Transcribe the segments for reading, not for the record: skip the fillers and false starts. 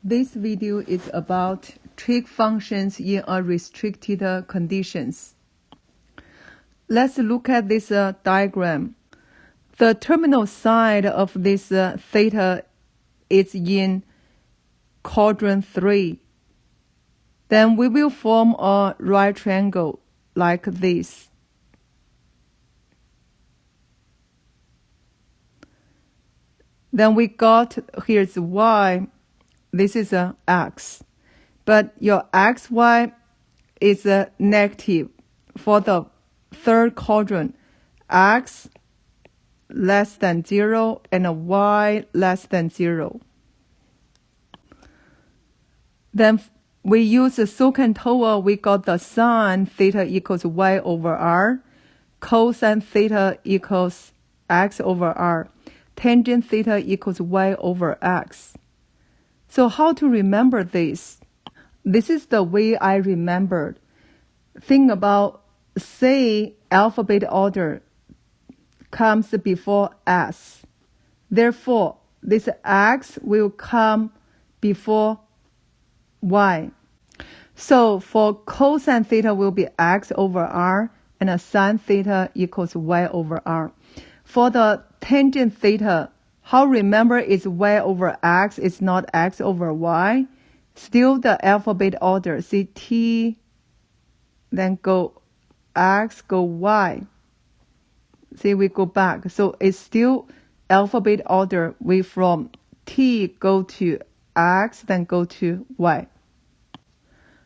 This video is about trig functions in a restricted conditions. Let's look at this diagram. The terminal side of this theta is in quadrant 3. Then we will form a right triangle like this. Then we got, here's y, this is a x. But your xy is a negative for the third quadrant. X less than 0 and y less than 0. Then we use the SOHCAHTOA, we got the sine theta equals y over r, cosine theta equals x over r, tangent theta equals y over x. So how to remember this? This is the way I remembered. Think about, say, alphabet order comes before S. Therefore, this X will come before Y. So for cosine theta will be X over R, and a sine theta equals Y over R. For the tangent theta, how remember is Y over X, it's not X over Y. Still the alphabet order, see T, then go X, go Y. See, we go back. So it's still alphabet order. We from T go to X, then go to Y.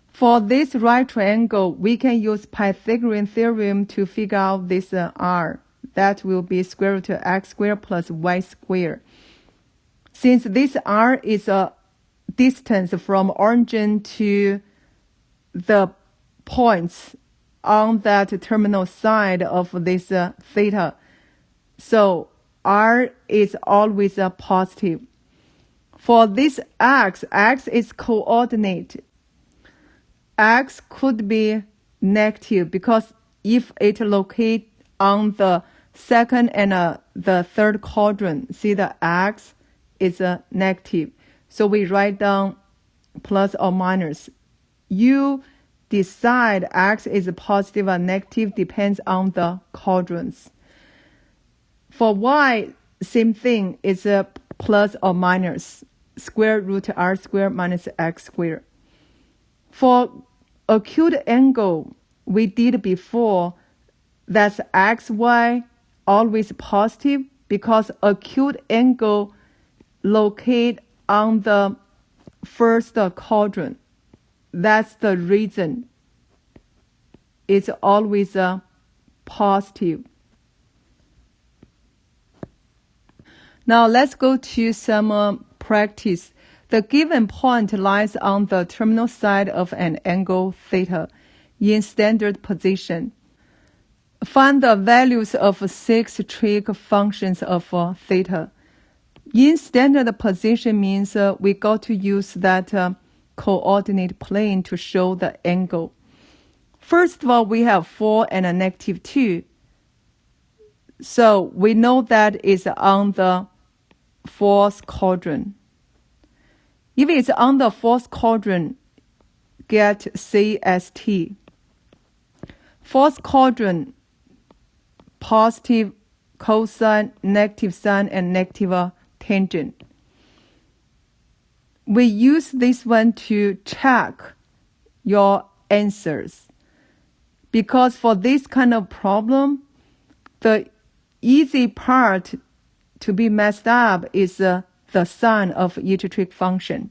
For this right triangle, we can use Pythagorean theorem to figure out this R. That will be square root of x squared plus y squared. Since this R is a distance from origin to the points on that terminal side of this theta, so R is always a positive. For this x is coordinate. X could be negative because if it locates on the second and the third quadrant, see the x is a negative. So we write down plus or minus. You decide x is positive or negative depends on the quadrants. For y, same thing, it's a plus or minus. Square root r squared minus x squared. For acute angle, we did before, that's xy always positive because acute angle locate on the first quadrant. That's the reason it's always a positive. Now let's go to some practice. The given point lies on the terminal side of an angle theta in standard position. Find the values of 6 trig functions of theta. In standard position means we got to use that coordinate plane to show the angle. First of all, we have 4 and a negative 2. So we know that is on the fourth quadrant. If it's on the fourth quadrant, get CST. Fourth quadrant, positive cosine, negative sine, and negative tangent. We use this one to check your answers. Because for this kind of problem, the easy part to be messed up is the sign of each trig function.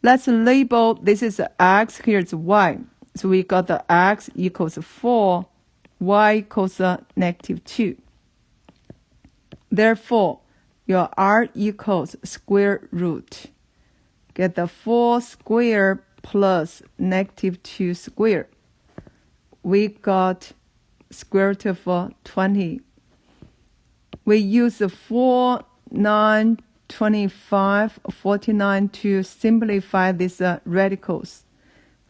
Let's label, this is x, here's y. So we got the x equals 4, y equals negative 2. Therefore, your r equals square root. Get the 4 squared plus negative 2 squared. We got square root of 20. We use 4, 9, 25, 49 to simplify these radicals.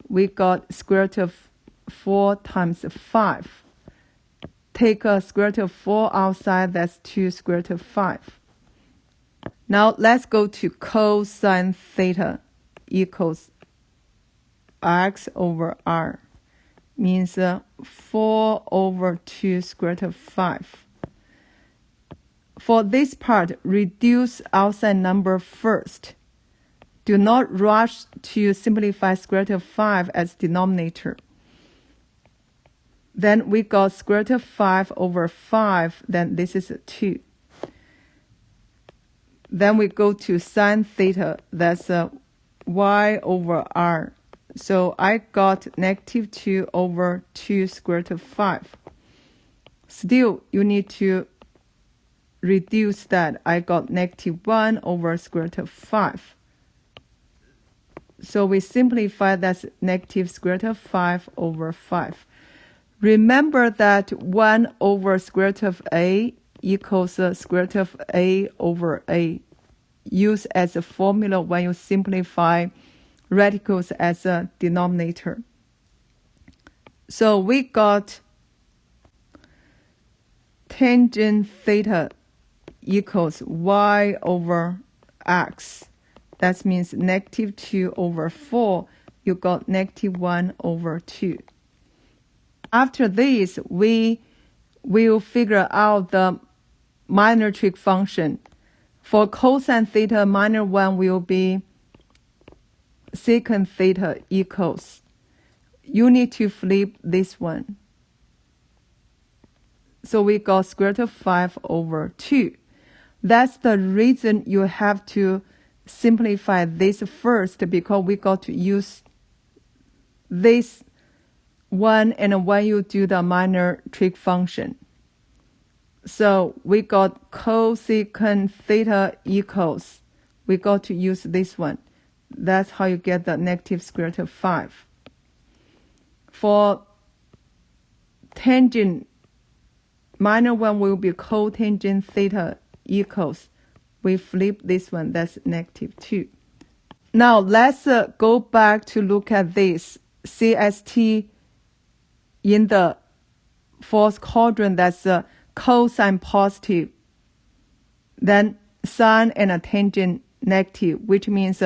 We got square root of 4 times 5. Take a square root of 4 outside, that's 2 square root of 5. Now let's go to cosine theta. equals x over r. Means 4 over 2 square root of 5. For this part, reduce outside number first. Do not rush to simplify square root of 5 as denominator. Then we got square root of 5 over 5, then this is 2. Then we go to sine theta, that's y over r. So I got negative 2 over 2 square root of 5. Still, you need to reduce that. I got negative 1 over square root of 5. So we simplify that's negative square root of 5 over 5. Remember that 1 over square root of a equals square root of a over a. Use as a formula when you simplify radicals as a denominator. So we got tangent theta equals y over x. That means negative 2 over 4. You got negative 1 over 2. After this, we will figure out the minor trig function. For cosine theta, minor 1 will be secant theta equals. You need to flip this one. So we got square root of 5 over 2. That's the reason you have to simplify this first, because we got to use this one and when you do the minor trig function. So we got cosecant theta equals. We got to use this one. That's how you get the negative square root of 5. For tangent, minor 1 will be cotangent theta equals. We flip this one, that's negative 2. Now let's go back to look at this. CST in the fourth quadrant, that's cosine positive. Then sine and a tangent negative, which means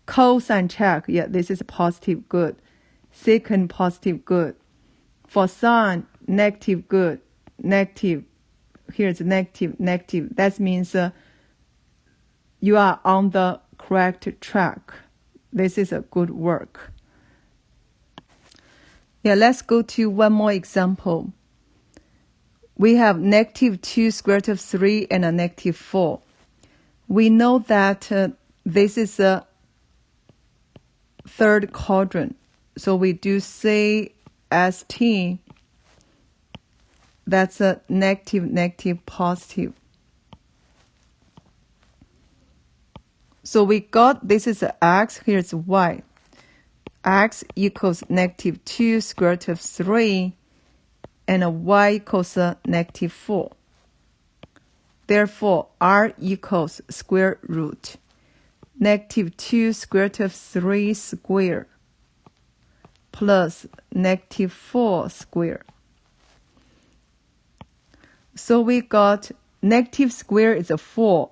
cosine check. Yeah, this is positive, good. Secant positive, good. For sine, negative, good. Negative, here's negative, negative. That means you are on the correct track. This is a good work. Yeah, let's go to one more example. We have negative 2 square root of 3 and a negative 4. We know that this is a third quadrant. So we do CST. That's a negative, negative, positive. So we got this is a x, here's y. X equals negative 2 square root of 3 and a y equals negative 4. Therefore, r equals square root negative 2 square root of 3 square plus negative 4 square. So we got negative square is a 4.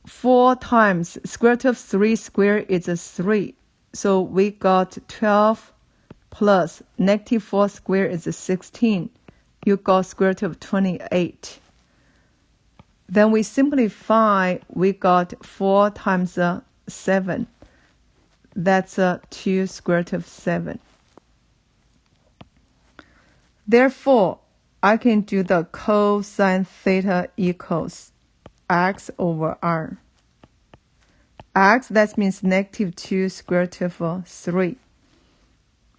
4 times square root of 3 square is a 3. So we got 12 plus negative 4 square is a 16. You got square root of 28. Then we simplify, we got 4 times 7. That's 2 square root of 7. Therefore, I can do the cosine theta equals x over r. X, that means negative 2 square root of 3.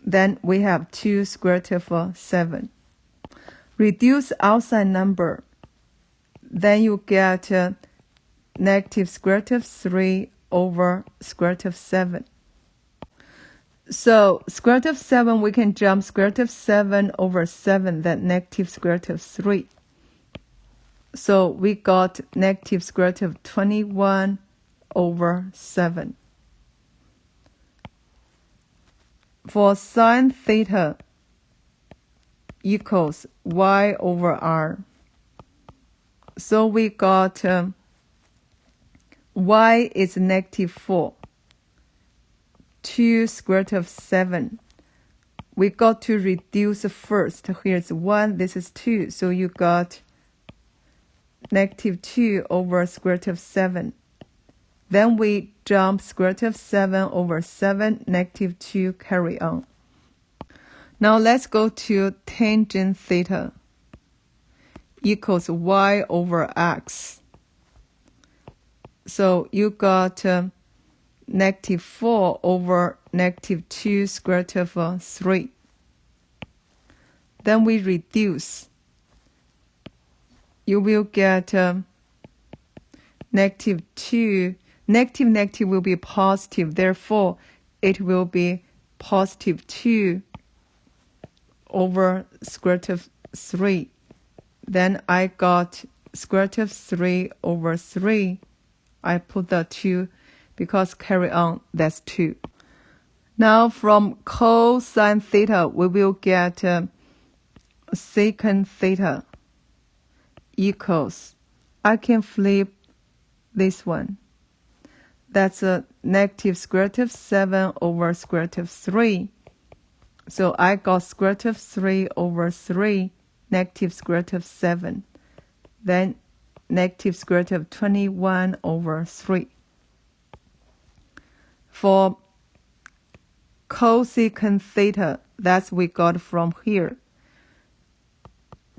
Then we have 2 square root of 7. Reduce outside number. Then you get negative square root of 3 over square root of 7. So square root of 7, we can jump square root of 7 over 7, then negative square root of 3. So we got negative square root of 21 over 7. For sine theta equals y over r. So we got y is negative 4. 2 square root of 7. We got to reduce first. Here's 1, this is 2. So you got negative 2 over square root of 7. Then we jump square root of 7 over 7, negative 2, carry on. Now let's go to tangent theta equals y over x. So you got negative 4 over negative 2 square root of 3. Then we reduce. You will get negative 2. Negative will be positive. Therefore, it will be positive 2 over square root of 3. Then I got square root of 3 over 3. I put the 2 because carry on, that's 2. Now from cosine theta, we will get secant theta equals, I can flip this one. That's a negative square root of 7 over square root of 3. So I got square root of 3 over 3, negative square root of 7. Then negative square root of 21 over 3. For cosecant theta, that's we got from here.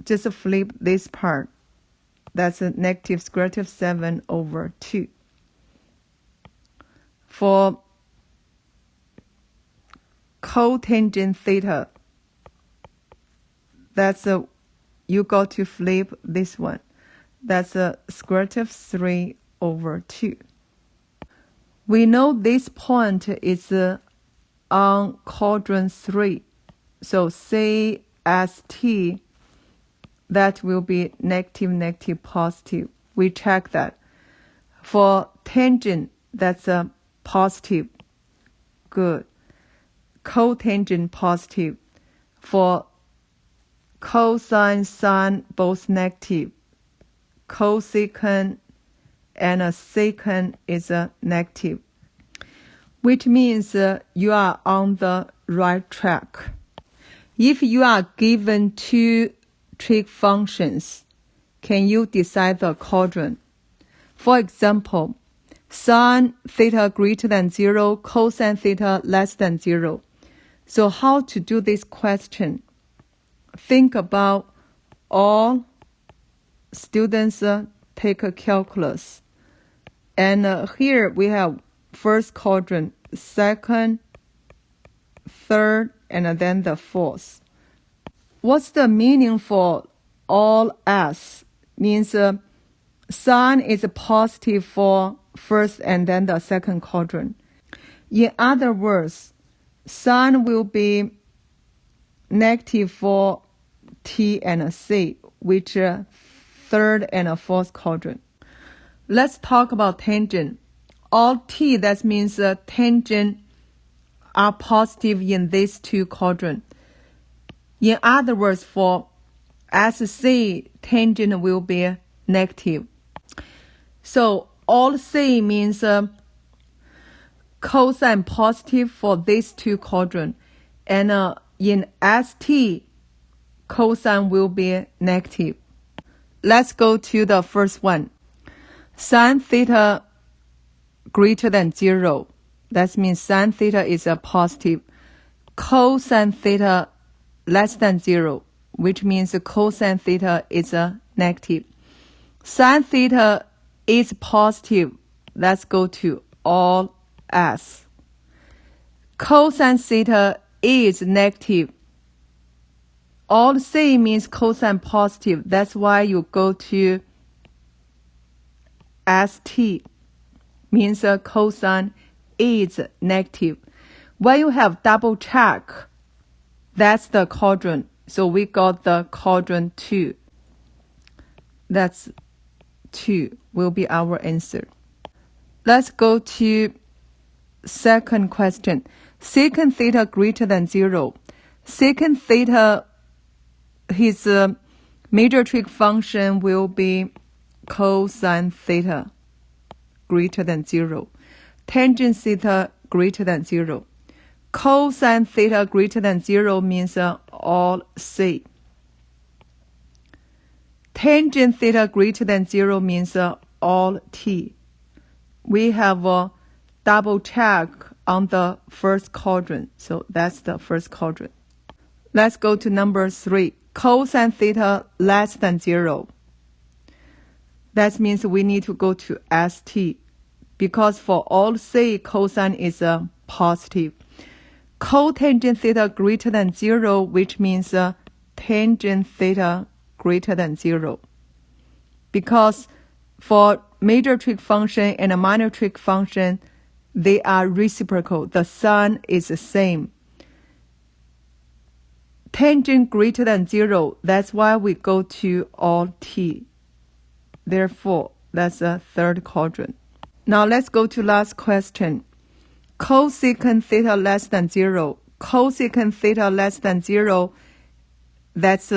Just flip this part. That's a negative square root of 7 over 2. For cotangent theta, that's you got to flip this one. That's a square root of 3 over 2. We know this point is on quadrant 3. So CST, that will be negative, positive. We check that. For tangent, that's a positive. Good. Cotangent, positive. For cosine, sine, both negative. Cosecant and a secant is a negative, which means you are on the right track. If you are given 2 trig functions, can you decide the quadrant? For example, sine theta greater than 0, cosine theta less than 0. So how to do this question? Think about all students take a calculus. And here we have first quadrant, second, third, and then the fourth. What's the meaning for all S? Means sine is positive for first and then the second quadrant. In other words, sine will be negative for T and C, which third and fourth quadrant. Let's talk about tangent. All T, that means tangent are positive in these 2 quadrants. In other words, for SC, tangent will be negative. So all C means cosine positive for these 2 quadrants. And in ST, cosine will be negative. Let's go to the first one. Sine theta greater than 0. That means sine theta is a positive. Cosine theta less than 0, which means cosine theta is a negative. Sine theta is positive. Let's go to all S. Cosine theta is negative. All C means cosine positive. That's why you go to ST, means cosine is negative. When you have double check, that's the quadrant. So we got the quadrant 2. That's 2 will be our answer. Let's go to second question. Secant theta greater than 0. Secant theta, his major trig function will be cosine theta greater than 0. Tangent theta greater than 0. Cosine theta greater than 0 means all C. Tangent theta greater than 0 means all T. We have a double check on the first quadrant, so that's the first quadrant. Let's go to number 3. Cosine theta less than 0. That means we need to go to ST, because for all C, cosine is positive. Cotangent theta greater than 0, which means tangent theta greater than 0. Because for major trig function and a minor trig function, they are reciprocal. The sign is the same. Tangent greater than 0, that's why we go to all T. Therefore, that's the third quadrant. Now let's go to last question. Cosecant theta less than 0. Cosecant theta less than 0, that's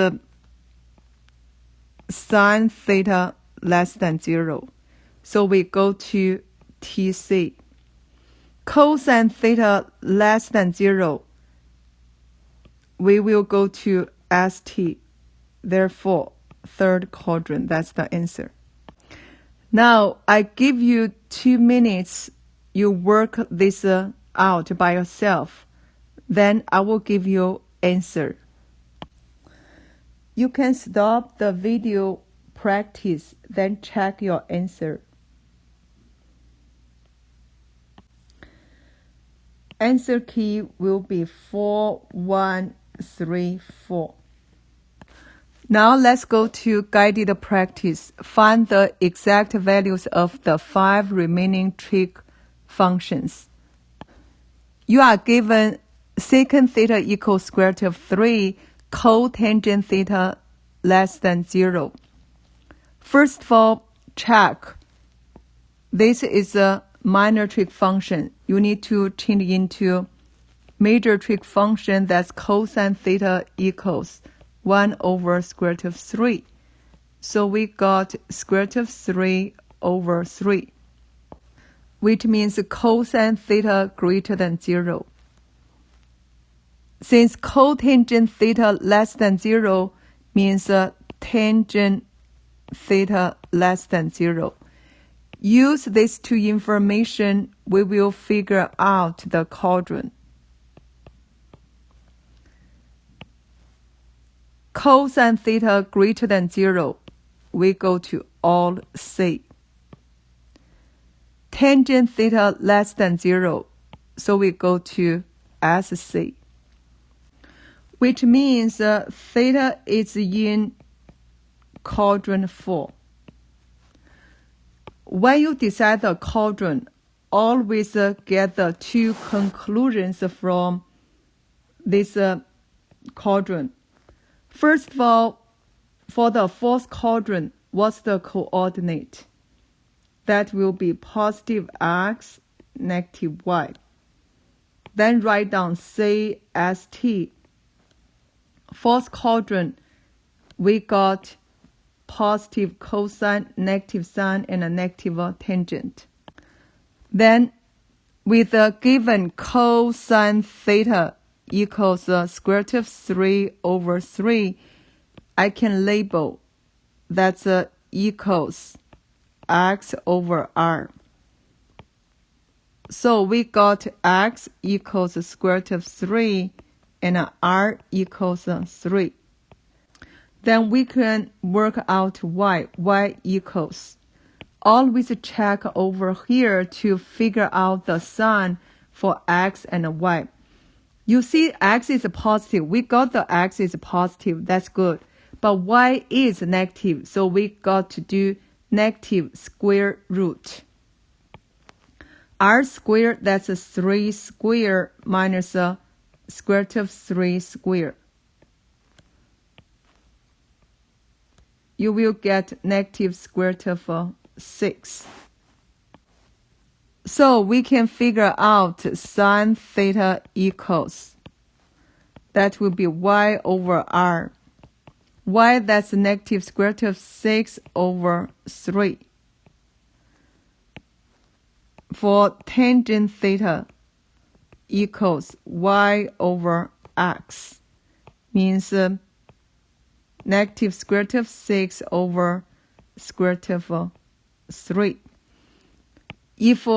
sine theta less than 0. So we go to TC. Cosine theta less than 0, we will go to ST. Therefore, third quadrant, that's the answer. Now, I give you 2 minutes. You work this out by yourself. Then I will give you answer. You can stop the video practice, then check your answer. Answer key will be 4134. Now let's go to guided practice. Find the exact values of the 5 remaining trig functions. You are given secant theta equals square root of 3, cotangent theta less than 0. First of all, check. This is a minor trig function. You need to change into major trig function, that's cosine theta equals 1 over square root of 3. So we got square root of 3 over 3, which means cosine theta greater than 0. Since cotangent theta less than 0 means tangent theta less than 0. Use these 2 information, we will figure out the quadrant. Cosine theta greater than 0, we go to all C. Tangent theta less than 0, so we go to SC. Which means theta is in quadrant 4. When you decide the quadrant, always get the 2 conclusions from this quadrant. First of all, for the fourth quadrant, what's the coordinate? That will be positive x, negative y. Then write down CST. Fourth quadrant, we got positive cosine, negative sine, and a negative tangent. Then, with the given cosine theta equals square root of 3 over 3, I can label that's equals x over r. So we got x equals square root of 3 and r equals 3. Then we can work out y equals. Always check over here to figure out the sign for x and y. You see x is positive. We got the x is positive. That's good. But y is negative. So we got to do negative square root. R squared, that's 3 squared minus square root of 3 squared. You will get negative square root of 6. So we can figure out sine theta equals. That will be y over r. Y, that's negative square root of 6 over 3. For tangent theta equals y over x, means negative square root of 6 over square root of 3. If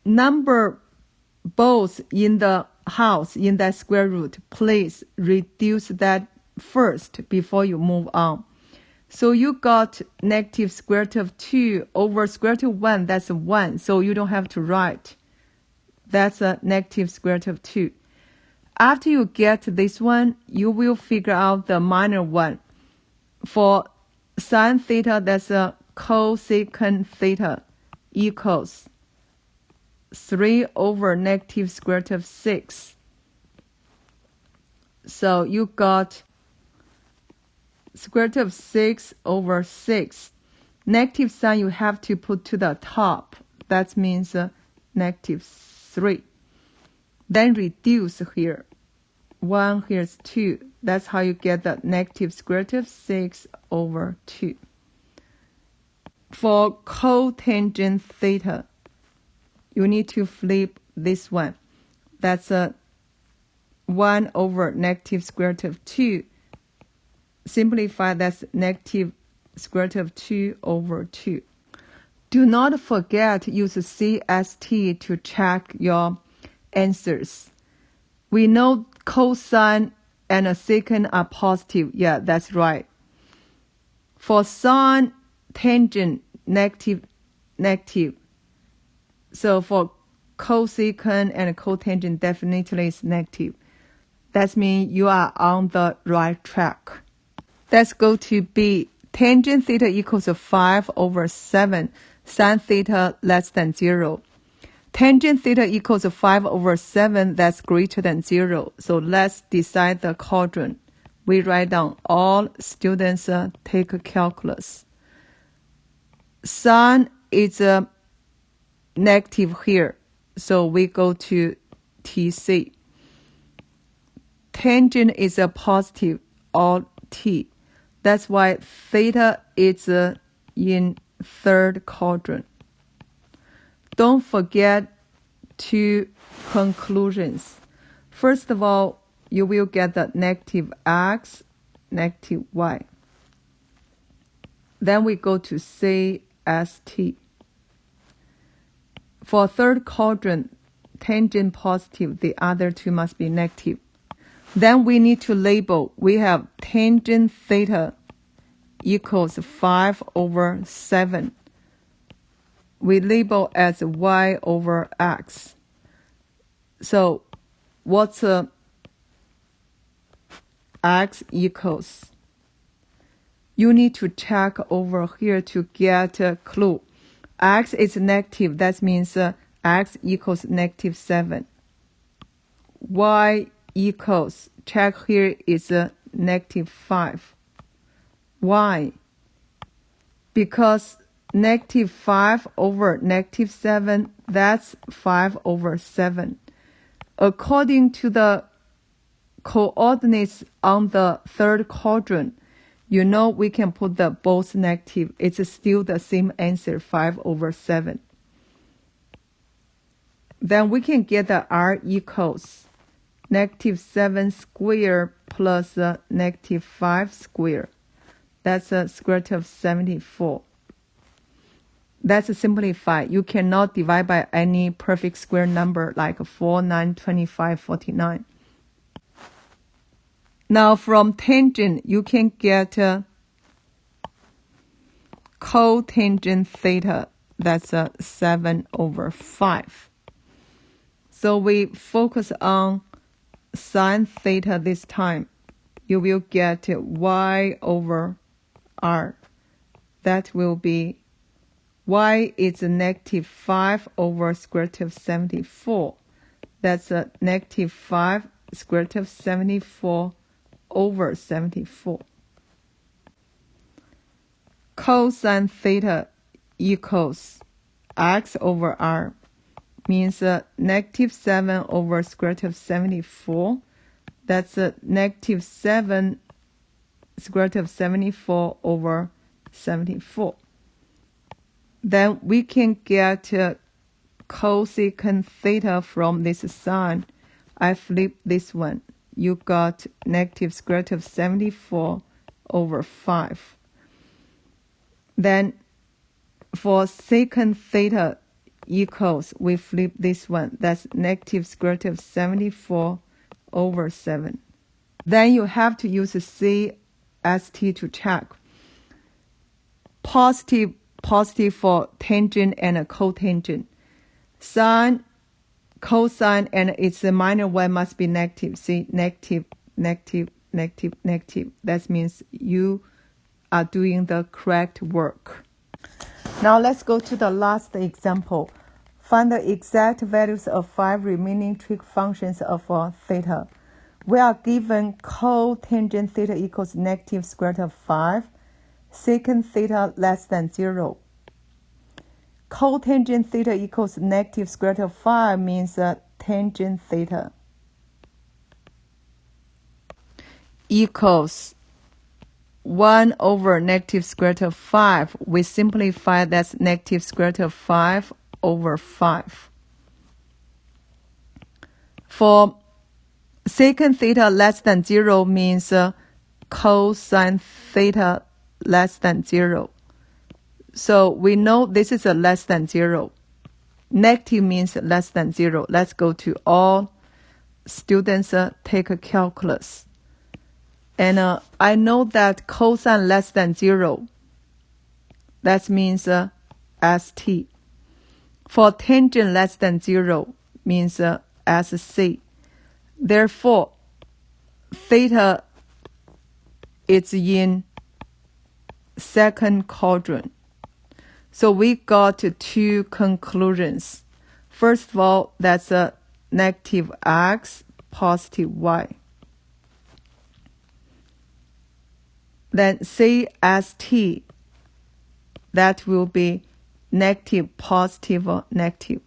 number both in the house in that square root, please reduce that first before you move on. So you got negative square root of 2 over square root of 1, that's 1, so you don't have to write. That's a negative square root of 2. After you get this one, you will figure out the minor one. For sine theta, that's a cosecant theta equals 3 over negative square root of 6. So you got square root of 6 over 6. Negative sign you have to put to the top. That means negative 3. Then reduce here. 1 here is 2. That's how you get the negative square root of 6 over 2. For cotangent theta, you need to flip this one. That's 1 over negative square root of 2. Simplify, that's negative square root of 2 over 2. Do not forget to use CST to check your answers. We know cosine and secant are positive. Yeah, that's right. For sine, tangent, negative, negative. So for cosecant and cotangent, definitely is negative. That means you are on the right track. Let's go to B. Tangent theta equals 5 over 7. Sine theta less than 0. Tangent theta equals 5 over 7. That's greater than 0. So let's decide the quadrant. We write down all students take calculus. Sine is negative here. So we go to TC. Tangent is a positive, all T. That's why theta is in third quadrant. Don't forget two conclusions. First of all, you will get the negative x, negative y. Then we go to CST. For third quadrant, tangent positive, the other two must be negative. Then we need to label. We have tangent theta equals 5 over 7. We label as y over x. So what's x equals? You need to check over here to get a clue. X is negative. That means x equals negative 7. Y equals, check here is negative 5. Why? Because negative 5 over negative 7, that's 5 over 7. According to the coordinates on the third quadrant, you know we can put the both negative. It's still the same answer, 5 over 7. Then we can get the R equals negative 7 squared plus negative 5 squared. That's a square root of 74. That's simplified. You cannot divide by any perfect square number like 4, 9, 25, 49. Now from tangent, you can get cotangent theta. That's 7 over 5. So we focus on sine theta this time. You will get y over r. That will be y is negative 5 over square root of 74. That's negative 5 square root of 74 over 74. Cosine theta equals x over r, means negative 7 over square root of 74. That's negative 7 square root of 74 over 74. Then we can get cosecant theta from this sign. I flip this one. You got negative square root of 74 over 5. Then for secant theta equals, we flip this one. That's negative square root of 74 over 7. Then you have to use CST to check. Positive for tangent and cotangent. Sine, cosine, and its minor y must be negative. See, negative, negative, negative, negative. That means you are doing the correct work. Now let's go to the last example. Find the exact values of 5 remaining trig functions of theta. We are given cotangent theta equals negative square root of 5, secant theta less than 0. Cotangent theta equals negative square root of 5 means tangent theta equals 1 over negative square root of 5. We simplify, that's negative square root of 5 over 5. For secant theta less than 0 means cosine theta less than 0. So we know this is a less than 0. Negative means less than 0. Let's go to all students take a calculus. And I know that cosine less than 0. That means ST. For tangent less than 0 means SC. Therefore, theta is in second quadrant. So we got two conclusions. First of all, that's a negative x, positive y. Then CST, that will be negative, positive, or negative.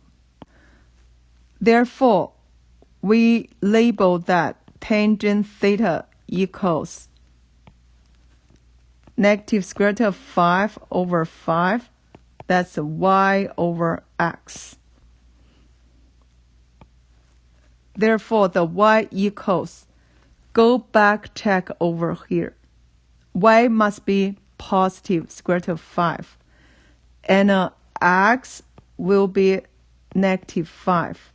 Therefore, we label that tangent theta equals negative square root of 5 over 5. That's y over x. Therefore, the y equals, go back check over here. Y must be positive square root of 5. And x will be negative 5.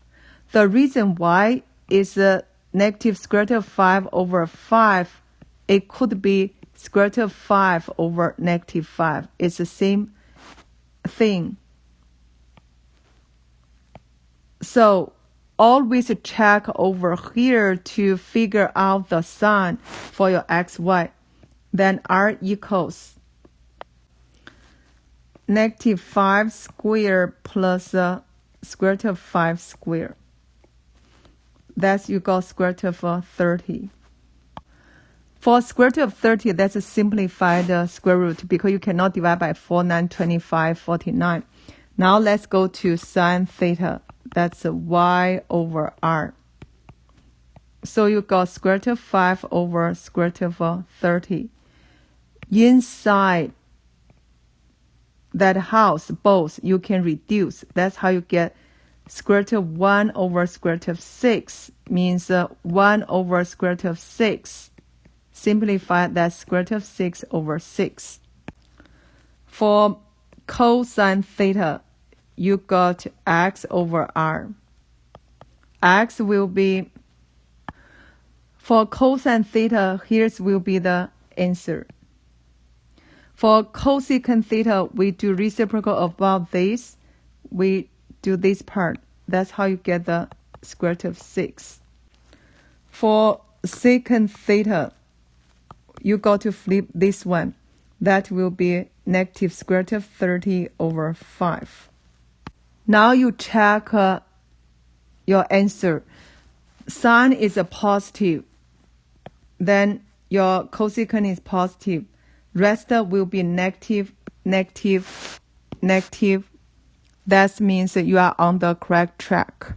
The reason why is negative square root of 5 over 5. It could be square root of 5 over negative 5. It's the same thing. So always check over here to figure out the sign for your xy. Then r equals negative 5 squared plus square root of 5 squared. That's you got square root of 30. For square root of 30, that's a simplified square root because you cannot divide by 4, 9, 25, 49. Now let's go to sine theta. That's y over r. So you got square root of 5 over square root of 30. Inside that house, both you can reduce. That's how you get square root of 1 over square root of 6 means 1 over square root of 6. Simplify that square root of 6 over 6. For cosine theta, you got x over r. X will be, for cosine theta, here's will be the answer. For cosecant theta, we do reciprocal about this. We do this part. That's how you get the square root of 6. For secant theta, you got to flip this one. That will be negative square root of 30 over 5. Now you check your answer. Sine is a positive. Then your cosecant is positive. Rest will be negative, negative, negative. That means you are on the correct track.